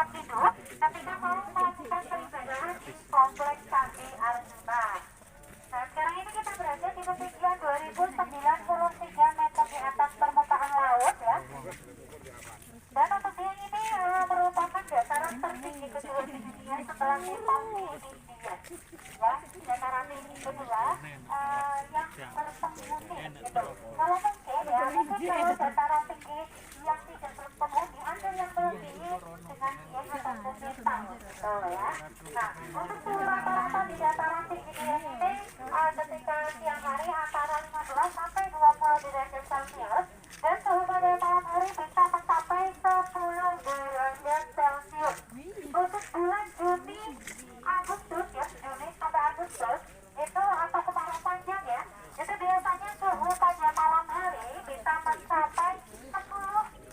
umat Hindu ketika mau melakukan peribadahan di kompleks Candi Arjuna. Nah, sekarang ini kita berada di ketinggian 2093 meter di atas permukaan laut ya. Dan untuk yang ini merupakan dataran tertinggi kedua di dunia setelah Nepal di India. Ya, dataran tinggi kedua yang berpenghuni gitu. Kalau mungkin ya, mungkin kalau dataran tinggi yang tidak berpenghuni ada yang melebihi dengan Dieng ataupun bintang gitu ya. Nah, untuk suhu rata-rata di dataran tinggi Dieng ini ketika siang hari antara 15 sampai 20 derajat Celcius dan suhu pada malam hari bisa mencapai 10 derajat Celcius. Untuk bulan Juni, Agustus ya, Juni sampai Agustus itu atau kemarau panjang ya, itu biasanya suhu pada malam hari bisa mencapai 10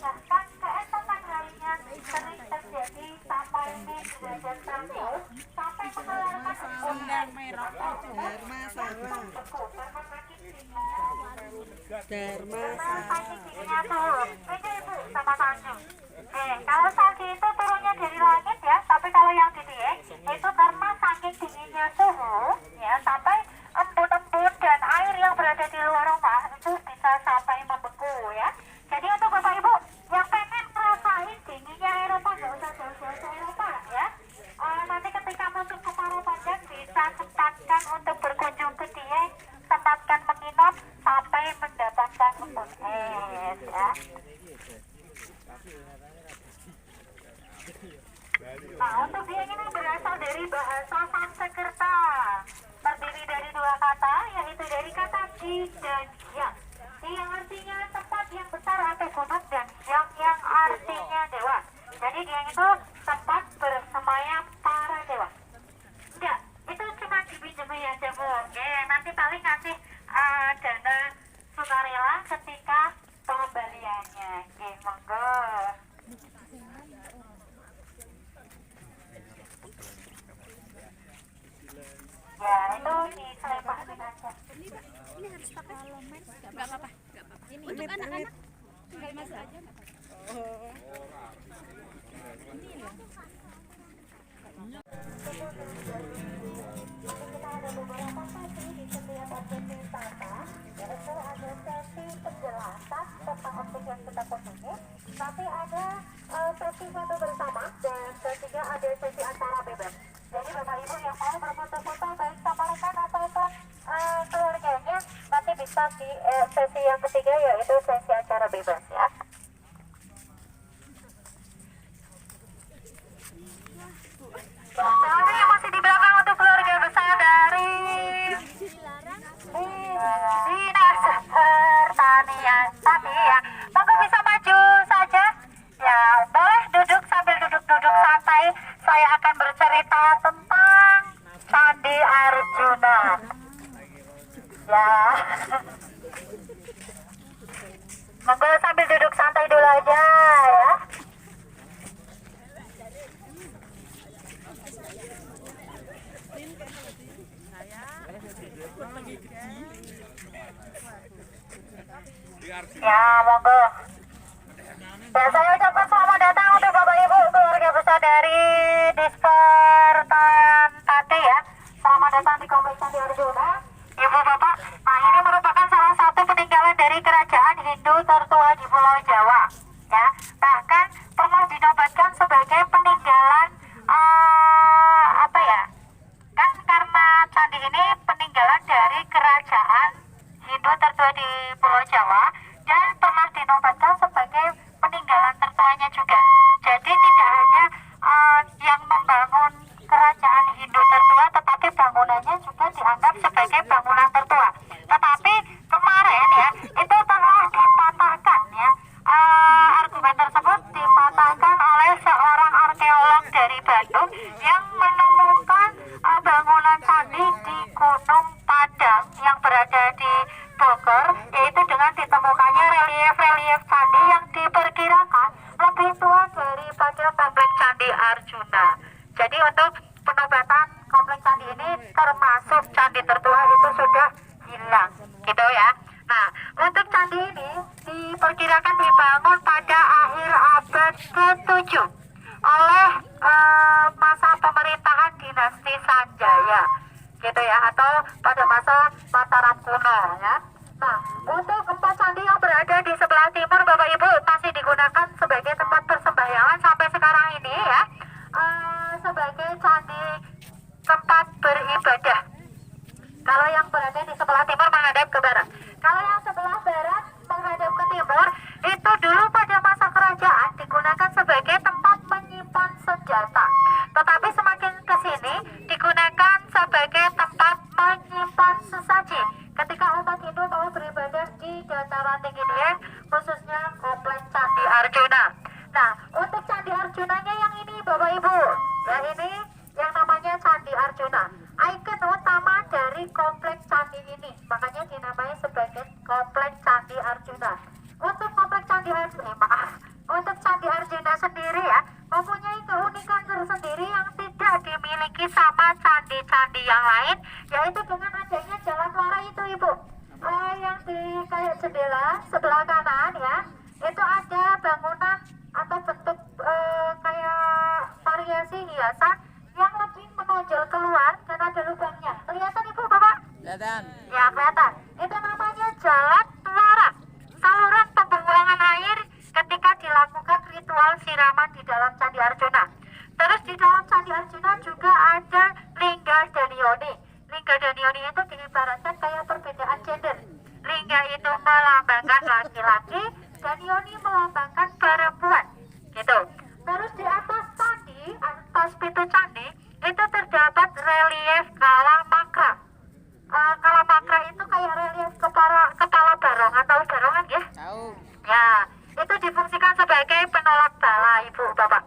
bahkan keesokan harinya sering terjadi sampai di derajat Celcius sampai mengeluarkan embun merah Dharma Sarwa. Dharma Sarwa. Ini ibu sama salju. Kalau salju itu turunnya dari langit ya, tapi kalau yang di Dieng itu karena saking dinginnya suhu ya sampai embun-embun dan air yang berada di luar rumah itu bisa sampai membeku ya. Jadi untuk bapak ibu yang pengen merasain dinginnya Eropa nggak usah jauh-jauh ke Eropa ya. Nanti ketika musim kemarau panjang bisa sempatkan untuk berkunjung ke Dieng, sempatkan menginap sampai mendapatkan embun es ya. Nah, untuk Dieng ini berasal dari bahasa Sanskerta, terdiri dari dua kata, yaitu dari kata di dan yang. Di yang artinya tempat yang besar atau gunung dan yang artinya dewa. Jadi Dieng itu tempat bersemayam para dewa. Enggak, itu cuma dipinjemin aja bu. Oke, nanti paling ngasih dana sukarela ketika pengembaliannya. Oke, monggo. Ya, itu diselepasin aja. Ini harus pakai lomen, nggak apa-apa. Ini untuk anak-anak nggak masuk aja nggak apa-apa. Kita ada beberapa sesi di setiap objek wisata, yaitu ada sesi penjelasan tentang objek yang kita kunjungi, tapi ada sesi foto bersama dan ketiga ada sesi acara bebas. Jadi bapak ibu yang mau berfoto-foto baik sama rekan ataupun keluarganya nanti bisa di sesi yang ketiga yaitu sesi acara bebas ya. Selanjutnya yang masih di belakang untuk keluarga besar dari Dinas Pertanian tadi ya. Monggo bisa maju saja. Ya, boleh duduk sambil duduk-duduk santai. Saya akan bercerita tentang Candi Arjuna. Ya. Monggo sambil duduk santai dulu aja ya. Ya, monggo. Ya, saya ucapkan selamat datang untuk Bapak Ibu keluarga besar dari Dispertan tadi ya. Selamat datang di Kompleks Candi Arjuna. Ibu Bapak, nah ini merupakan salah satu peninggalan dari kerajaan Hindu tertua di Pulau Jawa. Ya, bahkan pernah dinobatkan sebagai peninggalan apa ya? Kan karena candi ini peninggalan dari kerajaan Hindu tertua di Pulau Jawa dan pernah dinobatkan sebagai peninggalan tertuanya juga. Jadi tidak hanya yang membangun kerajaan Hindu tertua, tetapi bangunannya juga dianggap sebagai bangunan tertua. Tetapi kemarin ya itu telah dipatahkan ya. Argumen tersebut dipatahkan oleh seorang arkeolog dari Bandung yang menemukan bangunan candi di Gunung Padang yang berada di Bogor, yaitu dengan ditemukannya relief-relief candi yang diperkirakan lebih tua daripada kompleks Candi Arjuna. Jadi untuk penobatan kompleks candi ini termasuk candi tertua itu sudah hilang, gitu ya. Nah, untuk candi ini diperkirakan dibangun pada akhir abad ke-7 oleh masa pemerintahan dinasti Sanjaya gitu ya, atau pada masa Mataram kuno ya. Nah, untuk 4 candi yang berada di sebelah timur Bapak Ibu masih digunakan sebagai tempat persembahyangan sampai sekarang ini ya, sebagai candi tempat beribadah. Kalau yang berada di sebelah timur menghadap ke barat. Kalau yang sebelah barat menghadap ke timur, itu dulu pada masa kerajaan digunakan sebagai tempat menyimpan senjata. Tetapi semakin ke sini digunakan sebagai tempat menyimpan sesaji ketika umat Hindu mau beribadah di dataran tinggi Dieng, khususnya kompleks Candi Arjuna. Nah, untuk Candi Arjunanya yang ini Bapak Ibu, ya ini yang namanya Candi Arjuna. Ikon utama dari kompleks candi ini, makanya dinamai sebagai kompleks Candi Arjuna. Untuk kompleks Candi Arjuna, untuk Candi Arjuna sendiri ya, mempunyai keunikan tersendiri yang tidak dimiliki sama candi-candi yang lain, yaitu dengan adanya jalan muara itu Ibu. Yang di kayak jendela sebelah kanan ya, itu ada bangunan atau bentuk kayak variasi hiasan yang lebih menonjol keluar dan ada lubangnya. Kelihatan Ibu Bapak? Kelihatan. Ya kelihatan. Itu namanya jalan muara, saluran pembuangan air ketika dilakukan ritual siraman di dalam Candi Arjuna. Terus di dalam Candi Arjuna juga ada Lingga Danioni. Lingga Danioni itu diibaratkan kayak perbedaan gender. Lingga itu melambangkan laki-laki, Danioni melambangkan perempuan. Gitu. Terus di atas candi, atas pintu candi itu terdapat relief Kalamakra. Kalamakra itu kayak relief kepala barongan, tahu barongan ya? Tahu. Ya, itu difungsikan sebagai penolak bala Ibu Bapak.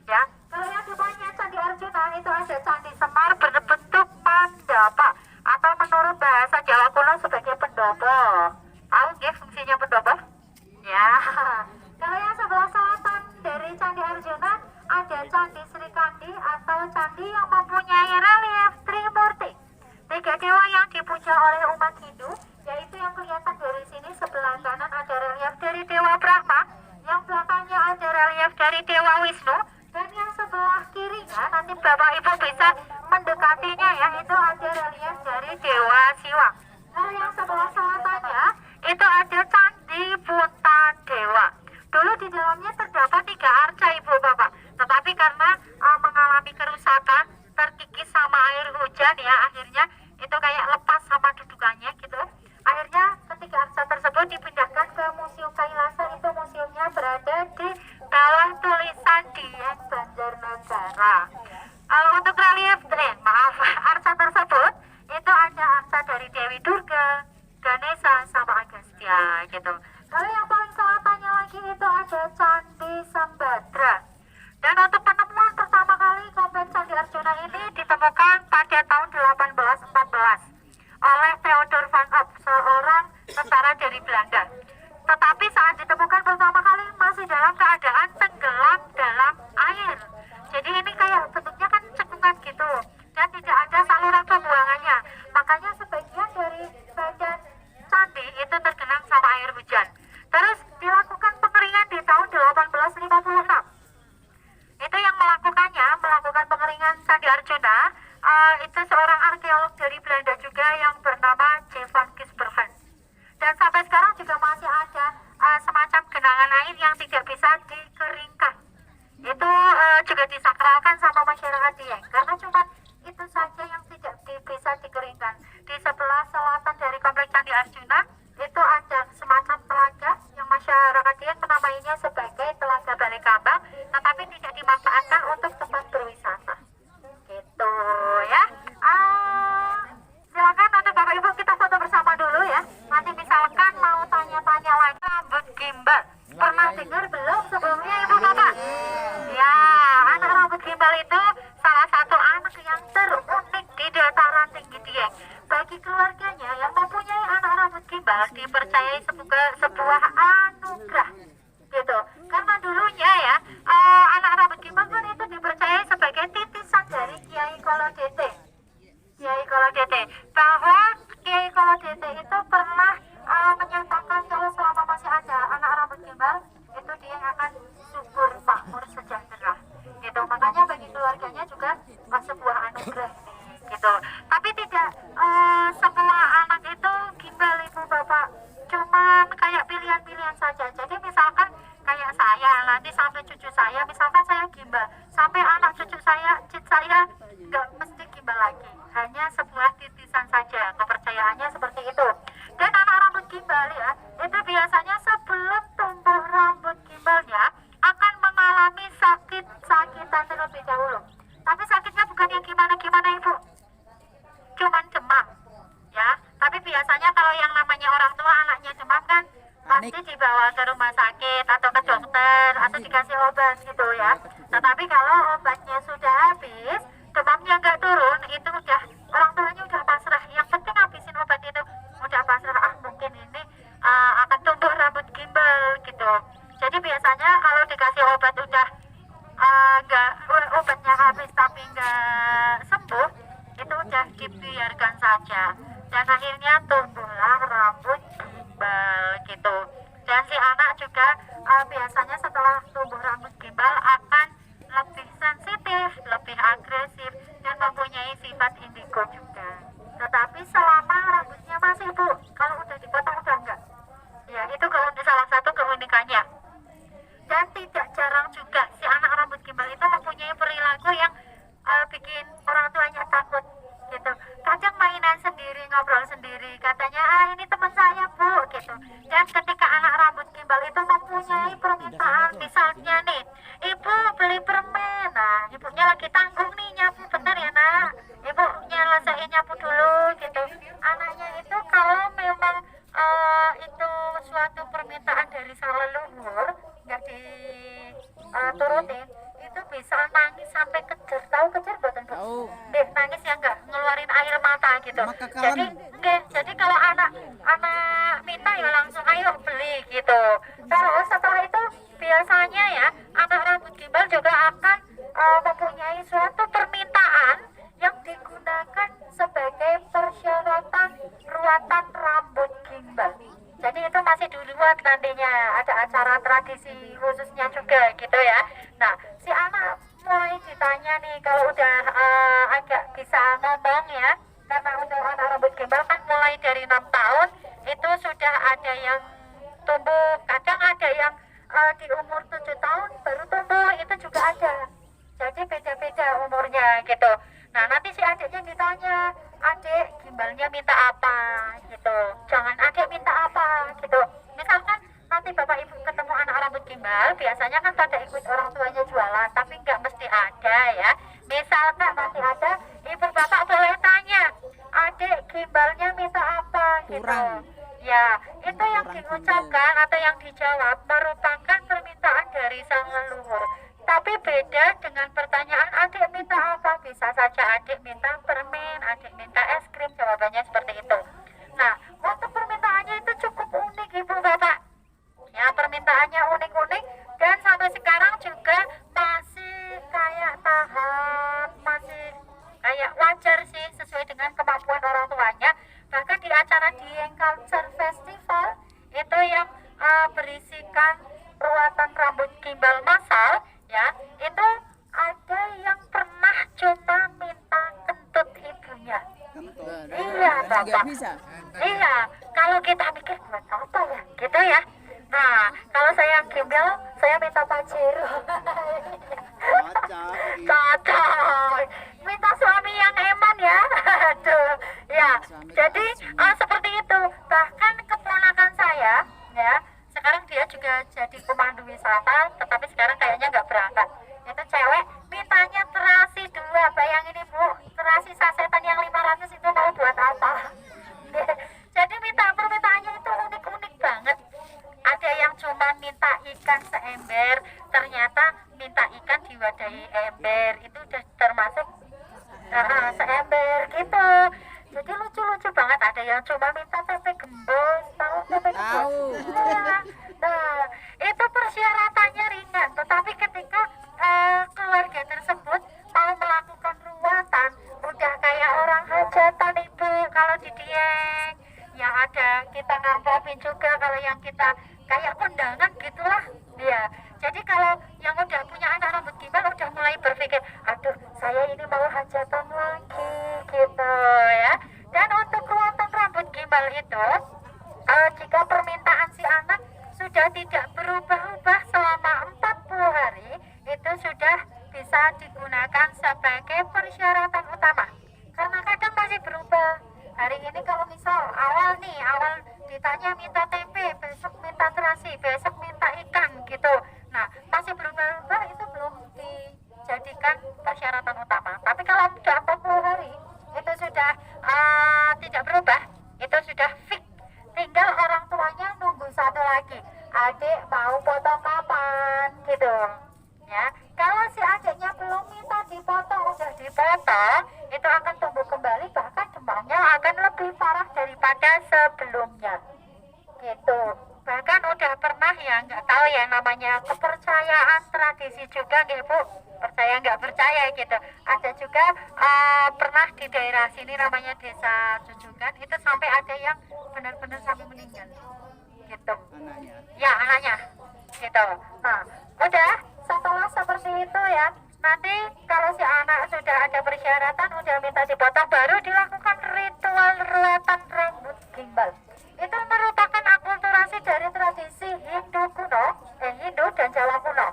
Ya, kalau yang depannya Candi Arjuna itu ada Candi Semar berbentuk mandapa atau menurut bahasa Jawa kuno sebagai pendopo. Tahu nggih fungsinya pendopo? Ya. Kalau yang sebelah selatan dari Candi Arjuna ada Candi Sri Kandi atau candi yang mempunyai relief Trimurti. 3 dewa yang dipuja oleh umat Hindu, yaitu yang kelihatan dari sini sebelah kanan ada relief dari Dewa Brahma, yang belakangnya ada relief dari Dewa Wisnu, dan yang sebelah kirinya nanti Bapak Ibu bisa mendekatinya ya, itu ada relief dari Dewa Siwa. Nah, yang sebelah selatannya itu ada Candi Punta Dewa. Dulu di dalamnya terdapat 3 arca Ibu Bapak, tetapi karena mengalami kerusakan, terkikis sama air hujan ya, akhirnya itu kayak lepas sama dudukannya gitu. Akhirnya ketiga arca tersebut dipindahkan ke Museum Kailasa, itu museumnya berada di bawah tulisan Dieng Banjarnegara. Untuk relief arca tersebut itu ada arca dari Dewi Durga, Ganesha sama Agastya gitu. Kalau yang paling selatannya lagi itu ada Candi Sambadra. Dan untuk penemuan pertama kali kompleks Candi Arjuna ini ditemukan pada tahun 1814 oleh Theodor van Up, seorang tentara dari Belanda. Tetapi saat ditemukan pertama kali masih dalam keadaan tenggelam dalam air. Jadi ini kayak bentuknya kan cekungan gitu dan tidak ada saluran pembuangannya. Makanya sebagian dari badan candi itu tergenang sama air hujan. Terus dilakukan pengeringan di tahun 1856. Itu yang melakukan pengeringan Candi Arjuna, itu seorang arkeolog dari Belanda juga yang bernama J. van Gisbergen. Dan sampai sekarang juga masih ada semacam genangan air yang tidak bisa dikeringkan. Itu juga disakralkan sama masyarakat Dieng, karena cuma itu saja yang tidak bisa dikeringkan. Di sebelah selatan dari kompleks Candi Arjuna itu ada semacam telaga yang masyarakat Dieng menamainya sebagai Telaga Balekambang, tetapi tidak dimanfaatkan untuk tempat berwisata. Gitu ya. Silakan untuk Bapak Ibu kita foto bersama dulu ya. Nanti misalkan mau tanya-tanya lagi rambut gimbal. Pernah dengar belum sebelumnya Ibu Bapak? Ya, anak rambut gimbal itu salah satu anak yang terunik di dataran tinggi Dieng. Bagi keluarganya yang mempunyai anak rambut gimbal dipercayai sebuah anugerah gitu. Karena dulunya ya anak rambut gimbal kan itu dipercayai sebagai titisan dari Kiai Kolodete. Kiai Kolodete, bahwa Kiai Kolodete itu pernah menyatakan kalau selama masih ada anak rambut gimbal itu dia akan subur, makmur, sejahtera bagi keluarganya juga sebuah anugerah gitu. Tapi tidak semua anak itu gimbal ibu bapak, cuman kayak pilihan-pilihan saja. Jadi misalkan kayak saya nanti sampai cucu saya, misalkan saya gimbal sampai anak cucu saya, cit saya nggak mesti gimbal lagi, hanya sebuah titisan saja, kepercayaannya seperti itu. Dan anak rambut gimbal ya, itu biasanya sebelum tumbuh rambut gimbalnya akan mengalami sakit-sakitan terlebih dahulu. Tapi sakitnya bukan yang gimana-gimana ibu, cuman demam ya. Tapi biasanya kalau yang namanya orang tua anaknya demam kan pasti dibawa ke rumah sakit atau ke dokter atau dikasih obat gitu ya. Tetapi kalau obatnya sudah habis, demamnya nggak turun, itu udah orang tuanya udah pasrah. Yang penting habisin obat itu, udah pasrah. Mungkin ini akan tumbuh rambut gimbal gitu. Jadi biasanya kalau dikasih obat udah nggak obatnya habis tapi nggak sembuh, itu udah dibiarkan saja dan akhirnya tumbuhlah rambut gimbal gitu. Dan si anak juga biasanya setelah tumbuh rambut gimbal akan lebih sensitif, lebih agresif dan mempunyai sifat indigo juga. Tetapi selama rambutnya masih bu, kalau udah dipotong udah enggak ya, itu salah satu keunikannya. Dan tidak jarang juga si anak rambut gimbal itu mempunyai perilaku yang bikin orang tuanya takut gitu. Kadang mainan sendiri, ngobrol sendiri, katanya ini teman saya bu gitu. Dan ketika anak rambut gimbal itu mempunyai permintaan, misalnya nih, ibu beli permen, nah ibunya lagi tanggung nih nyapu, bener ya nak, ibu nyelesain nyapu dulu gitu. Anaknya itu kalau memang itu suatu permintaan dari sang leluhur nggak diturutin, itu bisa nangis sampai kejer. Tahu kejer buatan bu? Nangis yang nggak ngeluarin air mata gitu. Jadi kalau anak minta ya langsung ayo beli gitu. Terus setelah itu biasanya ya anak rambut gimbal juga akan mempunyai suatu permintaan yang digunakan sebagai persyaratan ruatan rambut gimbal. Jadi itu masih dibuat nantinya, ada acara tradisi khususnya juga gitu ya. Nah, si anak mulai ditanya nih kalau udah agak bisa ngomong ya, karena untuk anak rambut gimbal kan mulai dari 6 tahun itu sudah ada yang tumbuh, kadang ada yang di umur 7 tahun baru tumbuh, itu juga ada. Jadi beda-beda umurnya gitu. Nah, nanti si adiknya ditanya, adik gimbalnya minta apa gitu, jangan adik minta apa gitu. Misalkan nanti bapak ibu ketemu anak rambut gimbal, biasanya kan pada ikut orang tuanya jualan, tapi nggak mesti ada ya. Misalkan nanti ada, ibu bapak boleh tanya, adik gimbalnya minta apa gitu. Ya, itu yang diucapkan atau yang dijawab merupakan permintaan dari sang leluhur. Tapi beda dengan pertanyaan adik minta apa, bisa saja adik minta permen, adik minta es krim, jawabannya seperti itu. Nah, untuk permintaannya itu cukup unik ibu bapak. Ya, permintaannya unik-unik dan sampai sekarang juga masih kayak tahap, masih kayak wajar sih sesuai dengan kemampuan orang tuanya. Bahkan di acara Dieng Culture Festival itu yang berisikan ruatan rambut gimbal massal ya, itu ada yang pernah cuma minta kentut ibunya. Iya bapak. Iya, kalau kita mikir buat apa ya gitu ya. Nah, kalau saya gimbal, saya minta pajero. Cocok. Minta suami yang eman ya. Aduh. Ya, jadi seperti itu. Bahkan keponakan saya ya, sekarang dia juga jadi pemandu wisata, tetapi sekarang kayaknya nggak berangkat. Itu cewek mintanya terasi 2, bayangin ibu, terasi sasetan yang 500 itu mau buat apa? Jadi permintaannya itu unik-unik banget. Ada yang cuma minta ikan seember, ternyata minta ikan diwadahi ember, itu udah termasuk seember gitu. Jadi lucu-lucu banget. Ada yang cuma minta tempe gembos, tahu tempe gembos? Nah, itu persyaratannya ringan, tetapi ketika keluarga tersebut mau melakukan ruatan, udah kayak orang hajatan ibu kalau di Dieng. Yang ada kita ngamplopin juga kalau yang kita kayak undangan gitulah. Ya, jadi kalau yang udah punya anak rambut gimbal udah mulai berpikir, saya ini mau hajatan lagi gitu ya. Dan untuk ruatan rambut gimbal itu jika permintaan si anak sudah tidak berubah-ubah selama 40 hari, itu sudah bisa digunakan sebagai persyaratan utama. Karena kadang masih berubah. Hari ini kalau misal awal ditanya minta tempe, besok minta terasi, besok minta ikan gitu. Nah, masih berubah-ubah, itu belum dijadikan persyaratan utama. Tapi kalau sudah 40 hari itu sudah tidak berubah, itu sudah fix. Tinggal orang tuanya nunggu satu lagi, adik mau potong kapan gitu ya. Kalau si adiknya belum minta dipotong, udah dipotong, itu akan tumbuh kembali, bahkan demamnya akan lebih parah daripada sebelumnya gitu. Bahkan udah pernah ya, nggak tahu ya, namanya kepercayaan tradisi juga nggih Bu, percaya nggak percaya gitu. Ada juga pernah di daerah sini namanya Desa Jujukan, itu sampai ada yang benar-benar sampai meninggal gitu. Ya, anaknya gitu. Nah, udah setelah seperti itu ya, nanti kalau si anak sudah ada persyaratan, udah minta dipotong, baru dilakukan ritual ruatan rambut gimbal. Itu merupakan akulturasi dari tradisi Hindu kuno, Hindu dan Jawa kuno.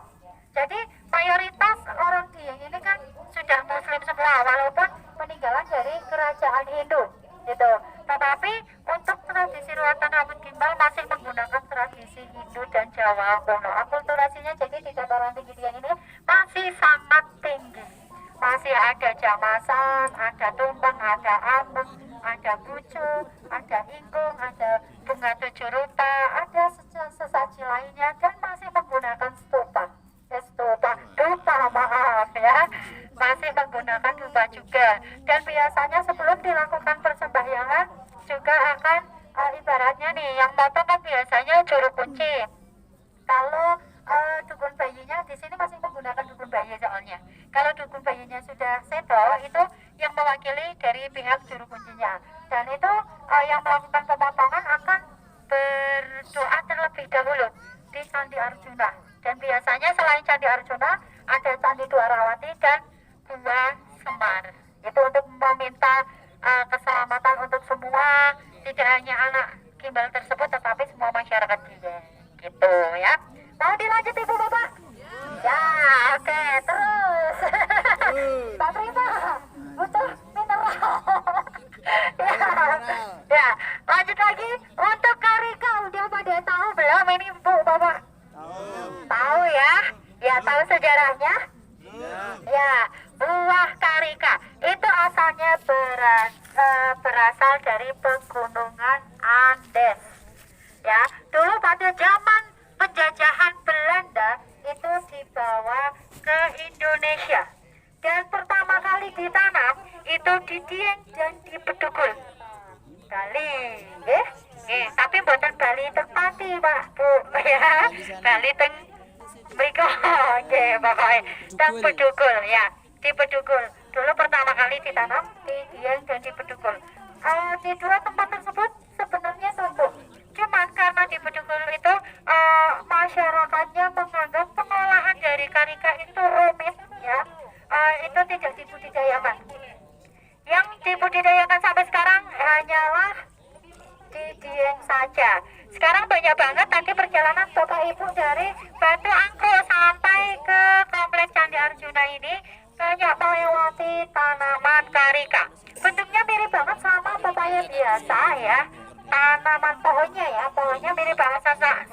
Jadi mayoritas orang Dieng ini kan sudah Muslim semua, walaupun peninggalan dari kerajaan Hindu gitu. Tetapi untuk tradisi ruatan rambut gimbal masih menggunakan tradisi Hindu dan Jawa kuno. Akulturasinya jadi di dataran tinggi Dieng ini masih sangat tinggi. Masih ada jamasan, ada tumpeng, ada ambeng, ada bucu, ada ingkung, ada bunga tujuh rupa, ada sesaji lainnya, dan masih menggunakan stupa. Dupa, maaf ya, masih menggunakan dupa juga. Dan biasanya sebelum dilakukan persembahyangan juga akan ibaratnya nih, yang potong kan biasanya juru kunci. Kalau dukun bayinya di sini masih menggunakan dukun bayi soalnya. Kalau dukun bayinya sudah seto, itu yang mewakili dari pihak juru kuncinya. Dan itu yang melakukan pemotongan akan berdoa terlebih dahulu di Candi Arjuna. Dan biasanya selain Candi Arjuna ada Candi Dwarawati dan Gua Semar. Itu untuk meminta keselamatan untuk semua, tidak hanya anak gimbal tersebut, tetapi semua masyarakat juga. Gitu ya. Mau dilanjut Ibu Bapak? Ya, oke, terus. Pak Prima, butuh mineral. Ya, lanjut lagi untuk karika. Udah pada tahu belum ini Bu Bapak? Tahu ya? Ya, tahu sejarahnya? Ya, buah karika itu asalnya berasal dari pegunungan Andes. Ya, dulu pada zaman penjajahan Belanda itu dibawa ke Indonesia. Dan pertama kali ditanam itu di Dieng dan di Bedugul. Bali, tapi buatan Bali teng Pati, Pak, Bu, ya. Bali teng mriko, nggih, pokoknya teng Bedugul ya, di Bedugul. Dulu pertama kali ditanam di Dieng dan di Bedugul. Di dua tempat tersebut sebenarnya tumbuh. Cuman karena di Bedugul itu masyarakatnya menganggap pengolahan dari karika itu rumit ya, itu tidak dibudidayakan. Yang dibudidayakan sampai sekarang hanyalah di Dieng saja. Sekarang banyak banget tadi perjalanan Bapak Ibu dari Batu Angkro sampai ke Kompleks Candi Arjuna ini banyak melewati tanaman karika. Bentuknya mirip banget sama pepaya biasa ya. Tanaman pohonnya mirip banget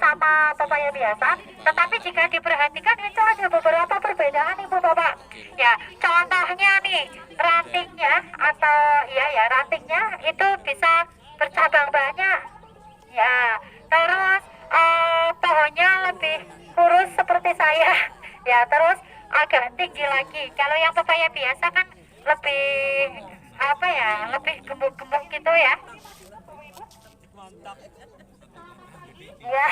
sama pepaya biasa. Tetapi jika diperhatikan itu ada beberapa perbedaan Ibu Bapak. Ya, contohnya nih, rantingnya atau rantingnya itu bisa bercabang banyak. Ya, terus pohonnya lebih kurus seperti saya. Ya, terus agak tinggi lagi. Kalau yang pepaya biasa kan lebih lebih gemuk-gemuk gitu ya. Ya,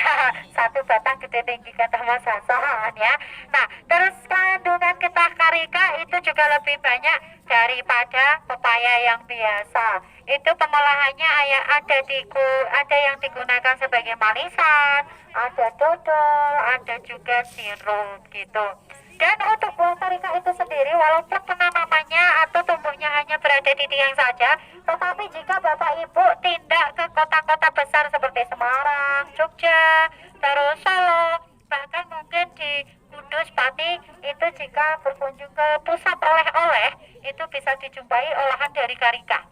satu batang gede tinggi kata Mas Hasan ya. Nah, terus kandungan getah karika itu juga lebih banyak daripada pepaya yang biasa. Itu pengolahannya ada yang digunakan sebagai manisan, ada dodol, ada juga sirup gitu. Dan untuk buah karika itu sendiri, walaupun penanamannya akarnya atau tumbuhnya hanya berada di tiang saja. Tetapi jika Bapak Ibu tindak ke kota-kota besar seperti Semarang, Jogja, terus Solo, bahkan mungkin di Kudus, Pati, itu jika berkunjung ke pusat oleh-oleh, itu bisa dijumpai olahan dari karika.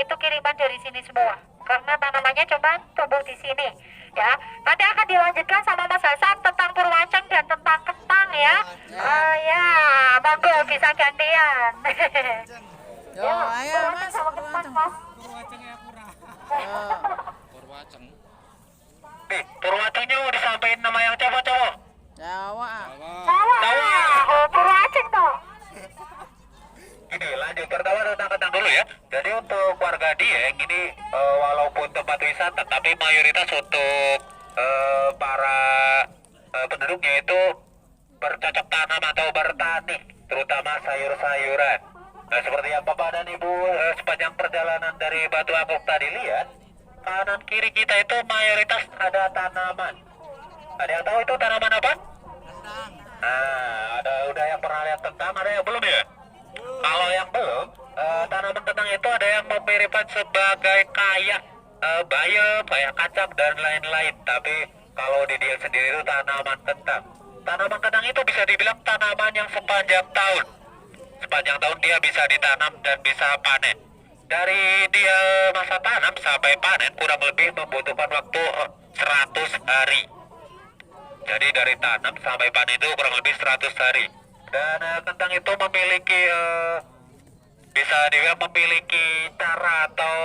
Itu kiriman dari sini semua. Karena tanamannya cuma tumbuh di sini. Ya, nanti akan dilanjutkan sama Mas Hasan tentang Purwaceng dan tentang kentang ya. Ya, monggo bisa gantian. Yo, ayo Mas. Sama kentang, Mas. Purwaceng. Purwacengnya mau disampaikan nama yang coba-coba. Jawa. Jawa. Oh, Purwaceng tuh. Ini lanjut pertama tentang kentang dulu ya. Jadi untuk warga Dieng ini walaupun tempat wisata tapi mayoritas untuk para penduduknya itu bercocok tanam atau bertani, terutama sayur-sayuran. Nah, seperti yang Bapak dan Ibu sepanjang perjalanan dari Batu Akuk tadi lihat, kanan kiri kita itu mayoritas ada tanaman. Ada yang tahu itu tanaman apa? Nah, udah yang pernah lihat kentang, ada yang belum ya? Kalau yang belum, tanaman kentang itu ada yang memiripkan sebagai kayak bayam, kayak kacang dan lain-lain. Tapi kalau di dia sendiri itu tanaman kentang. Tanaman kentang itu bisa dibilang tanaman yang sepanjang tahun. Sepanjang tahun dia bisa ditanam dan bisa panen. Dari dia masa tanam sampai panen kurang lebih membutuhkan waktu 100 hari. Jadi dari tanam sampai panen itu kurang lebih 100 hari. Dan kentang itu memiliki bisa dibilang memiliki cara atau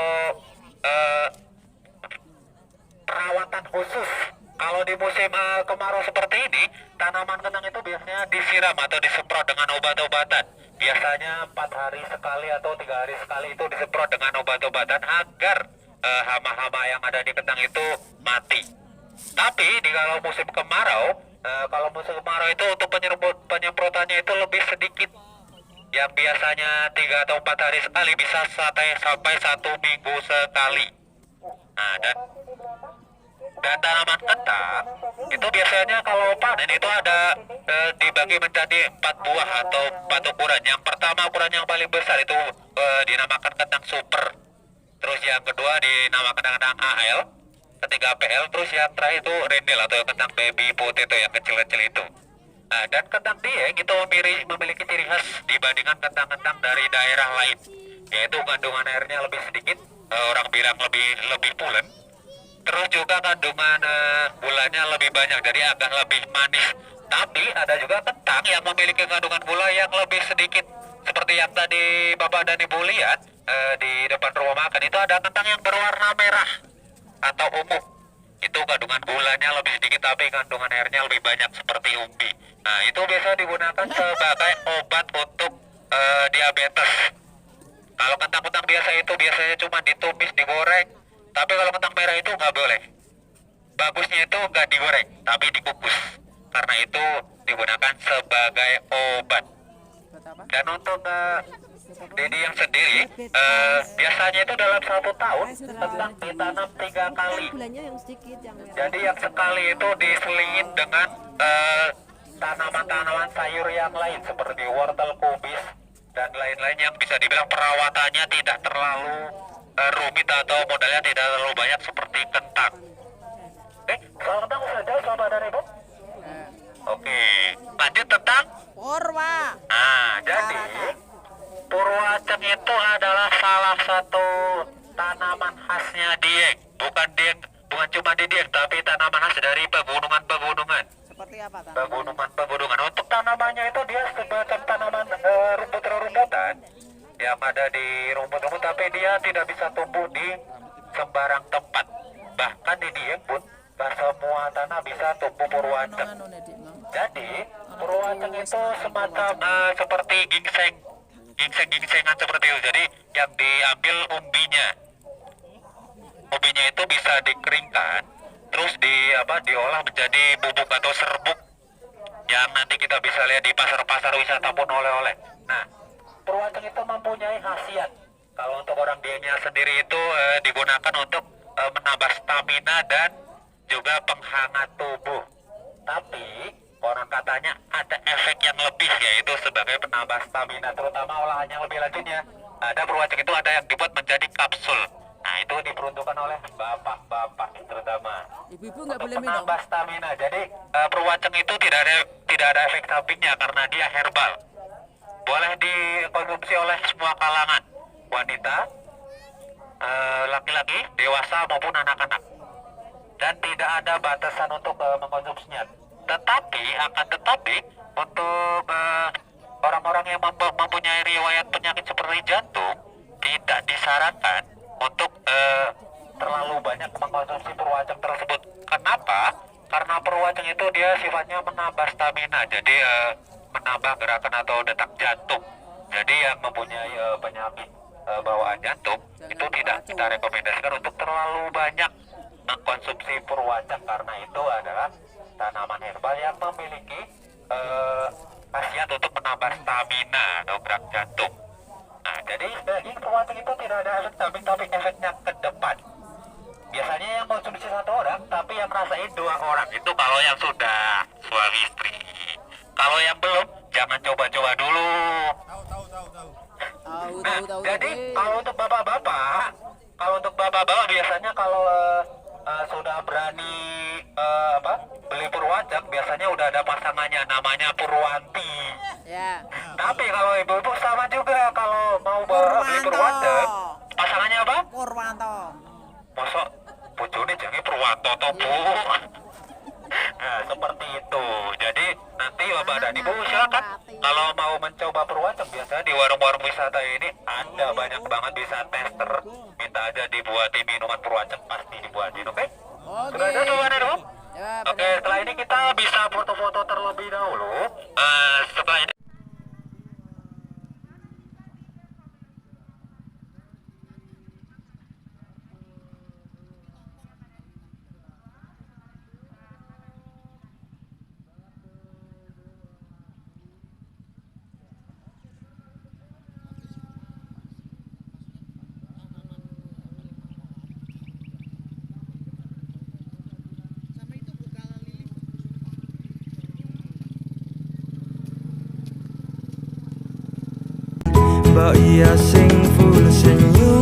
perawatan khusus. Kalau di musim kemarau seperti ini, tanaman kentang itu biasanya disiram atau disemprot dengan obat-obatan. Biasanya 4 hari sekali atau 3 hari sekali itu disemprot dengan obat-obatan agar hama-hama yang ada di kentang itu mati. Tapi di kalau musim kemarau, kalau musim kemarau itu untuk penyemprotannya itu lebih sedikit. Yang biasanya 3 atau 4 hari sekali bisa sampai 1 minggu sekali. Nah, dan tanaman kentang itu biasanya kalau panen itu ada dibagi menjadi 4 buah atau 4 ukuran. Yang pertama ukuran yang paling besar itu dinamakan kentang super. Terus yang kedua dinamakan kentang AL, ketiga PL, terus yang terakhir itu rendel atau kentang baby potato yang kecil-kecil itu. Nah, dan kentang Dieng itu memiliki ciri khas dibandingkan kentang-kentang dari daerah lain, yaitu kandungan airnya lebih sedikit, orang bilang lebih pulen. Terus juga kandungan gulanya lebih banyak, jadi agak lebih manis. Tapi ada juga kentang yang memiliki kandungan gula yang lebih sedikit. Seperti yang tadi Bapak dan Ibu lihat di depan rumah makan itu ada kentang yang berwarna merah atau ungu. Itu kandungan gulanya lebih sedikit tapi kandungan airnya lebih banyak seperti umbi. Nah, itu biasa digunakan sebagai obat untuk diabetes. Kalau kentang-kentang biasa itu biasanya cuma ditumis, digoreng. Tapi kalau kentang merah itu nggak boleh. Bagusnya itu nggak digoreng, tapi dikukus. Karena itu digunakan sebagai obat. Dan untuk Dedi yang sendiri, biasanya itu dalam 1 tahun kentang ditanam 3 kali. Jadi yang sekali itu diselingin dengan tanaman-tanaman sayur yang lain seperti wortel, kubis, dan lain-lain yang bisa dibilang perawatannya tidak terlalu rumit atau modalnya tidak terlalu banyak seperti kentang. Soal kentang sudah jauh Bapak dan Ibu? Oke, lanjut tentang Purwa. Nah, jadi Purwaceng itu adalah salah satu tanaman khasnya Dieng. Bukan cuma di Dieng, tapi tanaman khas dari pegunungan-pegunungan. Seperti apa, Tan? Pegunungan-pegunungan. Untuk tanamannya itu dia semacam tanaman rumput-rumputan yang ada di rumput-rumput, tapi dia tidak bisa tumbuh di sembarang tempat. Bahkan di Dieng pun tak semua tanah bisa tumbuh Purwaceng. Jadi Purwaceng itu semacam seperti gingseng-gingsengan seperti itu. Jadi yang diambil umbinya itu bisa dikeringkan, terus diolah menjadi bubuk atau serbuk yang nanti kita bisa lihat di pasar-pasar wisata pun oleh-oleh. Nah, Purwaceng itu mempunyai khasiat. Kalau untuk orang Diengnya sendiri itu digunakan untuk menambah stamina dan juga penghangat tubuh. Tapi konon katanya ada efek yang lebih, yaitu sebagai penambah stamina, terutama olahan yang lebih lanjutnya. Ada Purwaceng itu ada yang dibuat menjadi kapsul. Nah, itu diperuntukkan oleh bapak-bapak terutama Ibu-ibu nggak untuk boleh minum. menambah stamina. Jadi Purwaceng itu tidak ada efek sampingnya karena dia herbal. Boleh dikonsumsi oleh semua kalangan, wanita, laki-laki, dewasa maupun anak-anak. Dan tidak ada batasan untuk mengkonsumsinya. Tetapi untuk orang-orang yang mempunyai riwayat penyakit seperti jantung, tidak disarankan untuk terlalu banyak mengkonsumsi Purwaceng tersebut. Kenapa? Karena Purwaceng itu dia sifatnya menambah stamina, jadi menambah gerakan atau detak jantung. Jadi yang mempunyai penyakit bawaan jantung itu tidak kita rekomendasikan untuk terlalu banyak mengkonsumsi Purwaceng, karena itu adalah tanaman herbal yang memiliki khasiat untuk menambah stamina atau gerak jantung. Nah, jadi daging Purwaceng itu tidak ada efek samping, tapi efeknya ke depan. Biasanya yang konsumsi 1 orang, tapi yang rasain 2 orang. Itu kalau yang sudah suami istri. Kalau yang belum, jangan coba-coba dulu. Tahu. Jadi kalau untuk bapak-bapak biasanya kalau sudah berani beli Purwaceng, biasanya udah ada pasangannya, namanya Purwanti. Ya. Tapi kalau ibu-ibu sama juga, kalau mau beli Purwaceng, pasangannya apa? Purwanto. Masa bojone jenenge Purwanto to, Bu? Nah, seperti itu. Jadi nanti Bapak dan Ibu silakan kalau mau mencoba Purwaceng, biasanya di warung-warung wisata ini ada banyak banget bisa tester. Minta aja dibuatin minuman Purwaceng, pasti dibuatin, oke? Sudah ada jawabannya, Bu? Ya, Oke, setelah ini kita bisa foto-foto terlebih dahulu. Setelah ini Mbak iya sing full senyum